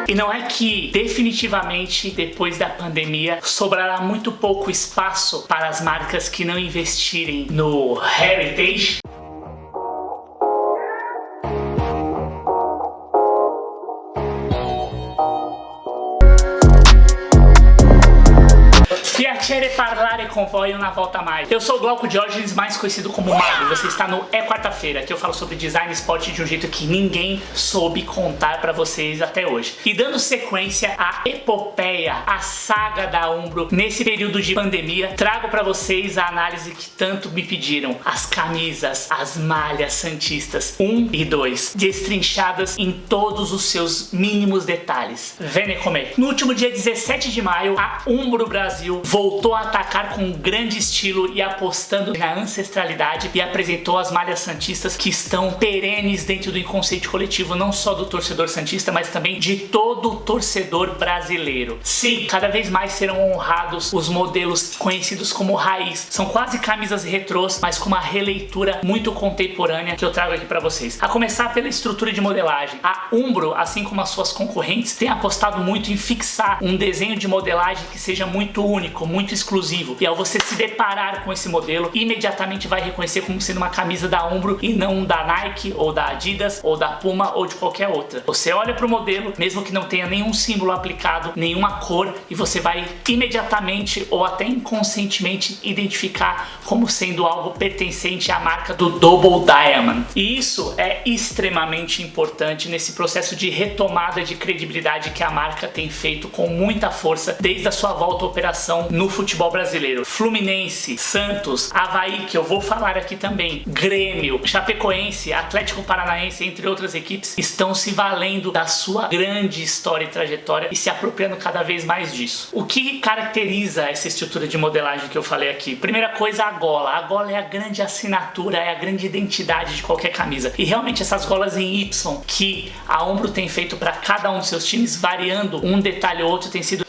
E não é que definitivamente depois da pandemia sobrará muito pouco espaço para as marcas que não investirem no heritage. Piacere parlare com voi una volta mais. Eu sou o Glauco Diógenes, mais conhecido como Mago. Você está no É Quarta-feira, que eu falo sobre design esporte de um jeito que ninguém soube contar pra vocês até hoje. E dando sequência à epopeia, à saga da Umbro nesse período de pandemia, trago pra vocês a análise que tanto me pediram. As camisas, as malhas santistas 1 e 2, destrinchadas em todos os seus mínimos detalhes. Vene comer. No último dia 17 de maio, a Umbro Brasil voltou a atacar com grande estilo e apostando na ancestralidade e apresentou as malhas santistas que estão perenes dentro do inconsciente coletivo, não só do torcedor santista, mas também de todo o torcedor brasileiro. Sim, cada vez mais serão honrados os modelos conhecidos como raiz. São quase camisas retrôs, mas com uma releitura muito contemporânea que eu trago aqui para vocês. A começar pela estrutura de modelagem. A Umbro, assim como as suas concorrentes, tem apostado muito em fixar um desenho de modelagem que seja muito único, muito exclusivo. E ao você se deparar com esse modelo, imediatamente vai reconhecer como sendo uma camisa da Umbro e não da Nike, ou da Adidas, ou da Puma, ou de qualquer outra. Você olha para o modelo, mesmo que não tenha nenhum símbolo aplicado, nenhuma cor, e você vai imediatamente ou até inconscientemente identificar como sendo algo pertencente à marca do Double Diamond. E isso é extremamente importante nesse processo de retomada de credibilidade que a marca tem feito com muita força desde a sua volta à operação no futebol brasileiro. Fluminense, Santos, Avaí, que eu vou falar aqui também, Grêmio, Chapecoense, Atlético Paranaense, entre outras equipes, estão se valendo da sua grande história e trajetória e se apropriando cada vez mais disso. O que caracteriza essa estrutura de modelagem que eu falei aqui? Primeira coisa, a gola. A gola é a grande assinatura, é a grande identidade de qualquer camisa. E realmente essas golas em Y que a Umbro tem feito para cada um dos seus times, variando um detalhe ou outro, tem sido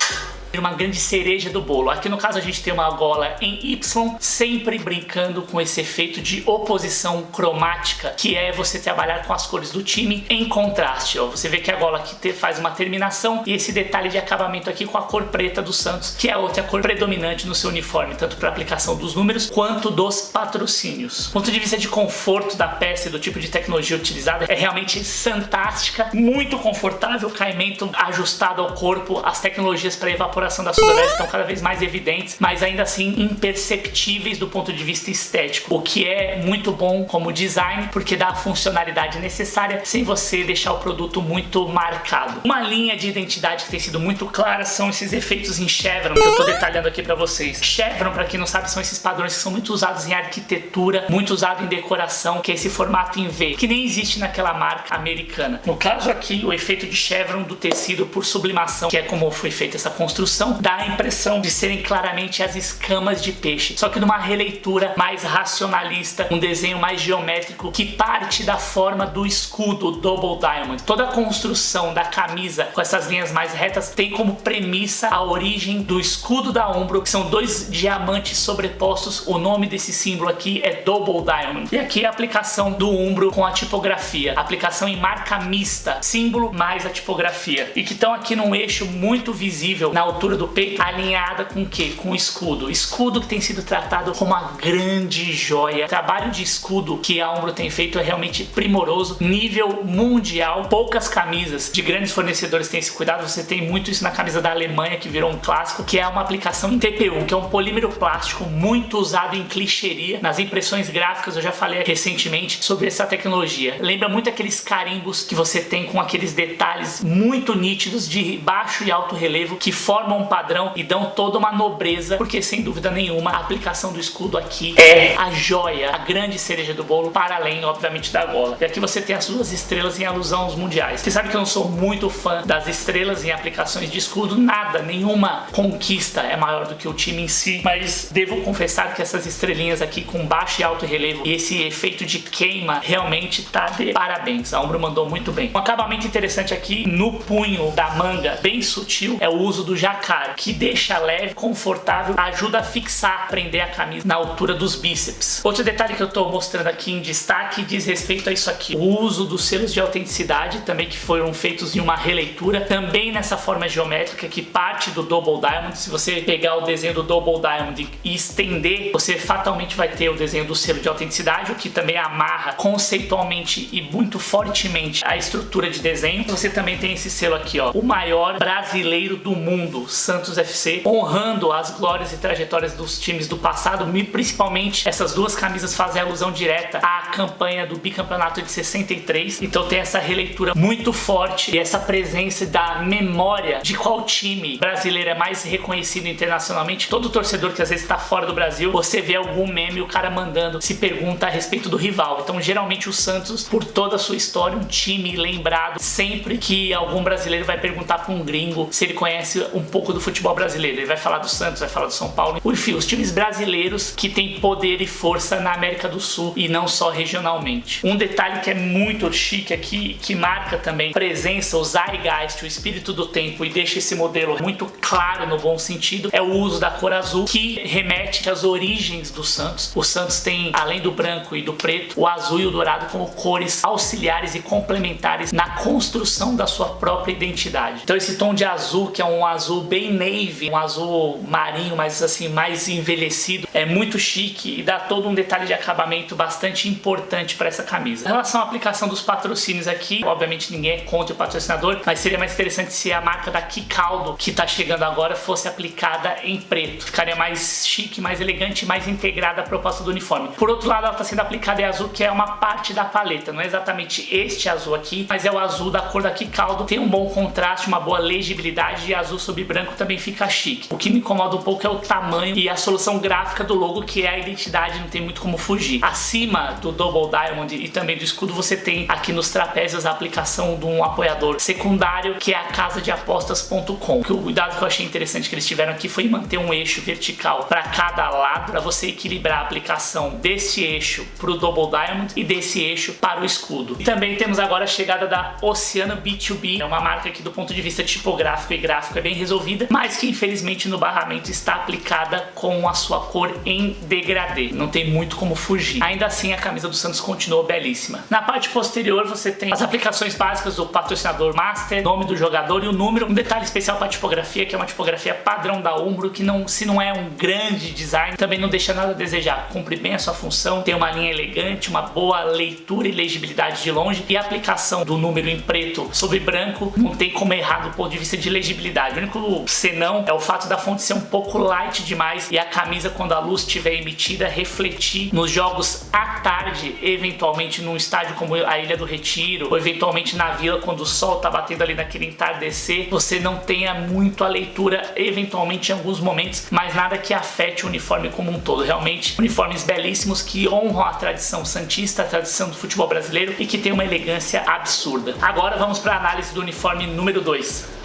uma grande cereja do bolo. Aqui no caso a gente tem uma gola em Y, sempre brincando com esse efeito de oposição cromática, que é você trabalhar com as cores do time em contraste. Ó, você vê que a gola aqui faz uma terminação e esse detalhe de acabamento aqui com a cor preta do Santos, que é a outra cor predominante no seu uniforme, tanto para aplicação dos números quanto dos patrocínios. Do ponto de vista de conforto da peça e do tipo de tecnologia utilizada, é realmente fantástica, muito confortável, caimento ajustado ao corpo, as tecnologias para evaporação das sudorestas estão cada vez mais evidentes, mas ainda assim imperceptíveis do ponto de vista estético, o que é muito bom como design, porque dá a funcionalidade necessária sem você deixar o produto muito marcado. Uma linha de identidade que tem sido muito clara são esses efeitos em chevron, que eu estou detalhando aqui para vocês. Chevron, para quem não sabe, são esses padrões que são muito usados em arquitetura, muito usado em decoração, que é esse formato em V, que nem existe naquela marca americana. No caso aqui, o efeito de chevron do tecido por sublimação, que é como foi feita essa construção, dá a impressão de serem claramente as escamas de peixe, só que numa releitura mais racionalista, um desenho mais geométrico que parte da forma do escudo Double Diamond. Toda a construção da camisa com essas linhas mais retas tem como premissa a origem do escudo da Umbro, que são dois diamantes sobrepostos. O nome desse símbolo aqui é Double Diamond. E aqui é a aplicação do Umbro com a tipografia, aplicação em marca mista, símbolo mais a tipografia, e que estão aqui num eixo muito visível na altura do peito, alinhada com o que? Com o escudo. Escudo que tem sido tratado como uma grande joia. O trabalho de escudo que a Umbro tem feito é realmente primoroso, nível mundial. Poucas camisas de grandes fornecedores têm esse cuidado. Você tem muito isso na camisa da Alemanha, que virou um clássico, que é uma aplicação em TPU, que é um polímero plástico muito usado em clichêria. Nas impressões gráficas eu já falei recentemente sobre essa tecnologia. Lembra muito aqueles carimbos que você tem com aqueles detalhes muito nítidos de baixo e alto relevo que formam um padrão e dão toda uma nobreza, porque sem dúvida nenhuma a aplicação do escudo aqui é a joia, a grande cereja do bolo, para além obviamente da gola. E aqui você tem as duas estrelas em alusão aos mundiais. Você sabe que eu não sou muito fã das estrelas em aplicações de escudo, nada, nenhuma conquista é maior do que o time em si, mas devo confessar que essas estrelinhas aqui com baixo e alto relevo e esse efeito de queima realmente tá de parabéns. A Umbro mandou muito bem. Um acabamento interessante aqui no punho da manga, bem sutil, é o uso do jacaré placar que deixa leve, confortável, ajuda a fixar, prender a camisa na altura dos bíceps. Outro detalhe que eu tô mostrando aqui em destaque diz respeito a isso aqui. O uso dos selos de autenticidade, também que foram feitos em uma releitura, também nessa forma geométrica que parte do Double Diamond. Se você pegar o desenho do Double Diamond e estender, você fatalmente vai ter o desenho do selo de autenticidade, o que também amarra conceitualmente e muito fortemente a estrutura de desenho. Você também tem esse selo aqui, ó, o maior brasileiro do mundo, Santos FC, honrando as glórias e trajetórias dos times do passado, e principalmente essas duas camisas fazem alusão direta à campanha do bicampeonato de 63, então tem essa releitura muito forte e essa presença da memória de qual time brasileiro é mais reconhecido internacionalmente. Todo torcedor que às vezes está fora do Brasil, você vê algum meme, o cara mandando, se pergunta a respeito do rival. Então geralmente o Santos, por toda a sua história, um time lembrado sempre que algum brasileiro vai perguntar para um gringo se ele conhece um pouco do futebol brasileiro. Ele vai falar do Santos, vai falar do São Paulo, enfim, os times brasileiros que têm poder e força na América do Sul e não só regionalmente. Um detalhe que é muito chique aqui, que marca também presença, o zeitgeist, o espírito do tempo, e deixa esse modelo muito claro no bom sentido, é o uso da cor azul, que remete às origens do Santos. O Santos tem, além do branco e do preto, o azul e o dourado como cores auxiliares e complementares na construção da sua própria identidade. Então esse tom de azul, que é um azul bem navy, um azul marinho, mas assim, mais envelhecido, é muito chique e dá todo um detalhe de acabamento bastante importante para essa camisa. Em relação à aplicação dos patrocínios aqui, obviamente ninguém é contra o patrocinador, mas seria mais interessante se a marca da Kicaldo, que tá chegando agora, fosse aplicada em preto. Ficaria mais chique, mais elegante, mais integrada à proposta do uniforme. Por outro lado, ela está sendo aplicada em azul, que é uma parte da paleta. Não é exatamente este azul aqui, mas é o azul da cor da Kicaldo. Tem um bom contraste, uma boa legibilidade, e azul sobre branco também fica chique. O que me incomoda um pouco é o tamanho e a solução gráfica do logo, que é a identidade, não tem muito como fugir. Acima do Double Diamond e também do escudo, você tem aqui nos trapézios a aplicação de um apoiador secundário, que é a casadeapostas.com. O cuidado que eu achei interessante que eles tiveram aqui foi manter um eixo vertical para cada lado, para você equilibrar a aplicação desse eixo para o Double Diamond e desse eixo para o escudo. E também temos agora a chegada da Oceano B2B, é uma marca que do ponto de vista tipográfico e gráfico é bem resolvida, mas que infelizmente no barramento está aplicada com a sua cor em degradê. Não tem muito como fugir. Ainda assim, a camisa do Santos continuou belíssima. Na parte posterior você tem as aplicações básicas do patrocinador master, nome do jogador e o número. Um detalhe especial para a tipografia, que é uma tipografia padrão da Umbro, que não, se não é um grande design, também não deixa nada a desejar. Cumpre bem a sua função, tem uma linha elegante, uma boa leitura e legibilidade de longe, e a aplicação do número em preto sobre branco não tem como errar do ponto de vista de legibilidade. O único senão é o fato da fonte ser um pouco light demais e a camisa, quando a luz estiver emitida, refletir nos jogos à tarde, eventualmente num estádio como a Ilha do Retiro, ou eventualmente na Vila, quando o sol tá batendo ali naquele entardecer, você não tenha muito a leitura, eventualmente em alguns momentos, mas nada que afete o uniforme como um todo. Realmente, uniformes belíssimos que honram a tradição santista, a tradição do futebol brasileiro, e que tem uma elegância absurda. Agora vamos para a análise do uniforme número 2.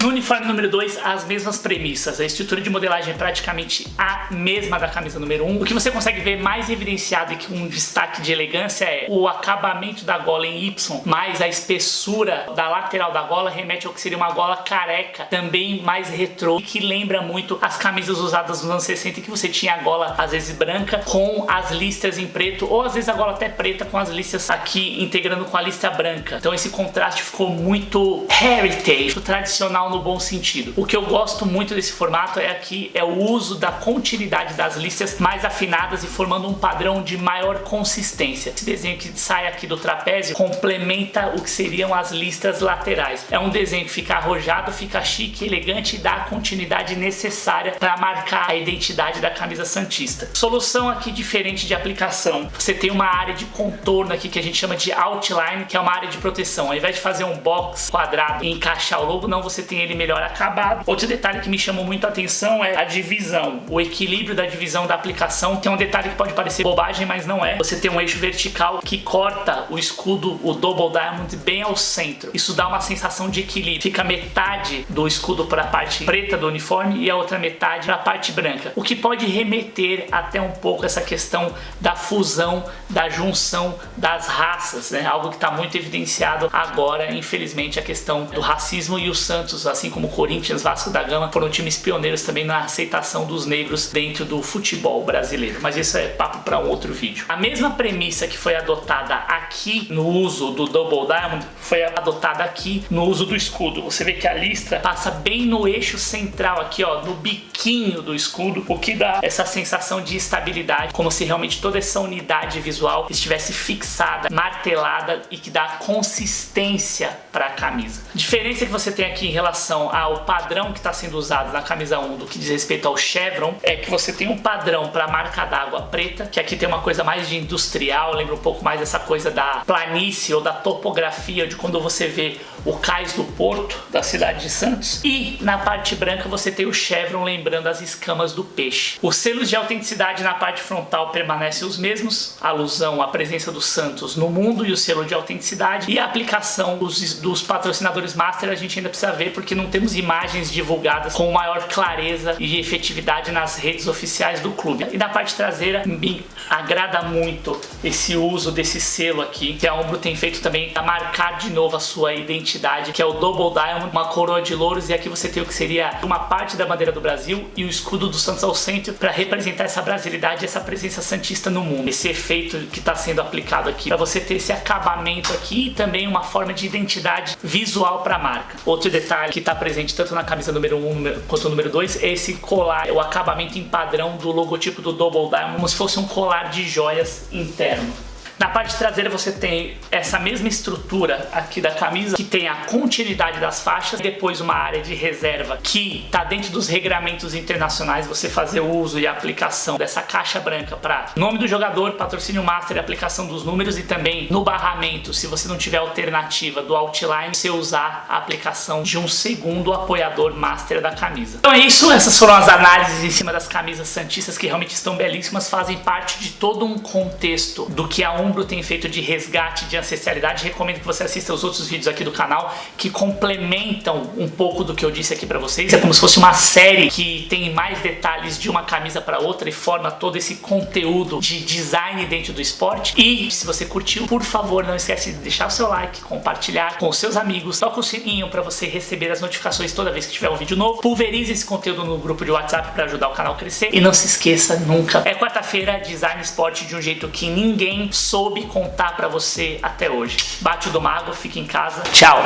No uniforme número 2, as mesmas premissas. A estrutura de modelagem é praticamente a mesma da camisa número 1. O que você consegue ver mais evidenciado e com um destaque de elegância é o acabamento da gola em Y, mais a espessura da lateral da gola remete ao que seria uma gola careca, também mais retrô, e que lembra muito as camisas usadas nos anos 60, que você tinha a gola às vezes branca com as listras em preto, ou às vezes a gola até preta com as listras aqui integrando com a listra branca. Então esse contraste ficou muito heritage, muito tradicional no bom sentido. O que eu gosto muito desse formato é o uso da continuidade das listras mais afinadas e formando um padrão de maior consistência. Esse desenho que sai aqui do trapézio complementa o que seriam as listras laterais. É um desenho que fica arrojado, fica chique, elegante e dá a continuidade necessária para marcar a identidade da camisa santista. Solução aqui diferente de aplicação. Você tem uma área de contorno aqui que a gente chama de outline, que é uma área de proteção. Ao invés de fazer um box quadrado e encaixar o logo, não, você tem ele melhor acabado. Outro detalhe que me chamou muito a atenção é a divisão, o equilíbrio da divisão da aplicação, que é um detalhe que pode parecer bobagem, mas não é. Você tem um eixo vertical que corta o escudo, o Double Diamond, bem ao centro. Isso dá uma sensação de equilíbrio. Fica metade do escudo para a parte preta do uniforme e a outra metade para a parte branca, o que pode remeter até um pouco essa questão da fusão, da junção das raças, né? Algo que está muito evidenciado agora, infelizmente, a questão do racismo, e o Santos, assim como Corinthians, Vasco da Gama, foram times pioneiros também na aceitação dos negros dentro do futebol brasileiro. Mas isso é papo para um outro vídeo. A mesma premissa que foi adotada aqui no uso do Double Diamond foi adotada aqui no uso do escudo. Você vê que a listra passa bem no eixo central aqui, ó, no biquinho do escudo, o que dá essa sensação de estabilidade, como se realmente toda essa unidade visual estivesse fixada, martelada e que dá consistência para a camisa. A diferença que você tem aqui em relação ao padrão que está sendo usado na camisa 1 do que diz respeito ao chevron é que você tem um padrão para a marca d'água preta, que aqui tem uma coisa mais de industrial, lembra um pouco mais essa coisa da planície ou da topografia de quando você vê o cais do porto da cidade de Santos, e na parte branca você tem o chevron, lembrando as escamas do peixe. Os selos de autenticidade na parte frontal permanecem os mesmos, alusão à presença do Santos no mundo e o selo de autenticidade, e a aplicação dos patrocinadores master a gente ainda precisa ver porque não temos imagens divulgadas com maior clareza e efetividade nas redes oficiais do clube. E na parte traseira me agrada muito esse uso desse selo aqui, que a Umbro tem feito também para marcar de novo a sua identidade, que é o Double Diamond, uma coroa de louros, e aqui você tem o que seria uma parte da bandeira do Brasil e o escudo do Santos ao centro para representar essa brasilidade e essa presença santista no mundo. Esse efeito que está sendo aplicado aqui para você ter esse acabamento aqui e também uma forma de identidade visual para a marca. Outro detalhe que está presente tanto na camisa número 1 quanto no número 2 é esse colar, o acabamento em padrão do logotipo do Double Diamond, como se fosse um colar de joias interno. Na parte traseira você tem essa mesma estrutura aqui da camisa, que tem a continuidade das faixas e depois uma área de reserva que está dentro dos regramentos internacionais, você fazer o uso e a aplicação dessa caixa branca para nome do jogador, patrocínio master e aplicação dos números, e também no barramento, se você não tiver alternativa do outline, você usar a aplicação de um segundo apoiador master da camisa. Então é isso, essas foram as análises em cima das camisas santistas, que realmente estão belíssimas, fazem parte de todo um contexto do que a Umbro tem feito de resgate de ancestralidade. Recomendo que você assista os outros vídeos aqui do canal que complementam um pouco do que eu disse aqui pra vocês. É como se fosse uma série que tem mais detalhes de uma camisa para outra e forma todo esse conteúdo de design dentro do esporte. E se você curtiu, por favor, não esquece de deixar o seu like, compartilhar com os seus amigos, toca o sininho para você receber as notificações toda vez que tiver um vídeo novo. Pulverize esse conteúdo no grupo de WhatsApp para ajudar o canal a crescer. E não se esqueça nunca, é quarta-feira, design esporte de um jeito que ninguém soube contar pra você até hoje. Bate o do mago, fica em casa. Tchau!